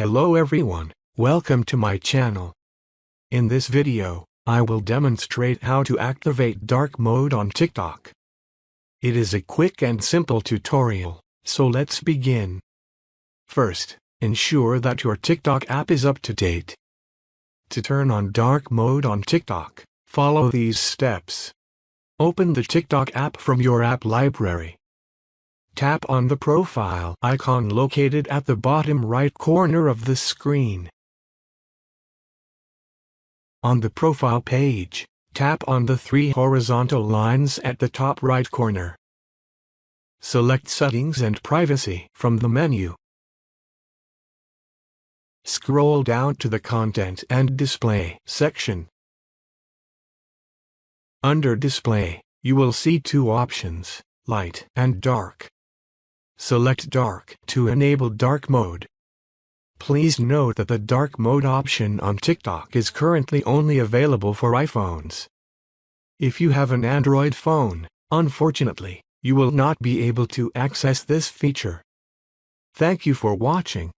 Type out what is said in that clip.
Hello everyone, welcome to my channel. In this video, I will demonstrate how to activate dark mode on TikTok. It is a quick and simple tutorial, so let's begin. First, ensure that your TikTok app is up to date. To turn on dark mode on TikTok, follow these steps. Open the TikTok app from your app library. Tap on the profile icon located at the bottom right corner of the screen. On the profile page, tap on the three horizontal lines at the top right corner. Select Settings and Privacy from the menu. Scroll down to the Content and Display section. Under Display, you will see two options, Light and Dark. Select Dark to enable dark mode. Please note that the dark mode option on TikTok is currently only available for iPhones. If you have an Android phone, unfortunately, you will not be able to access this feature. Thank you for watching.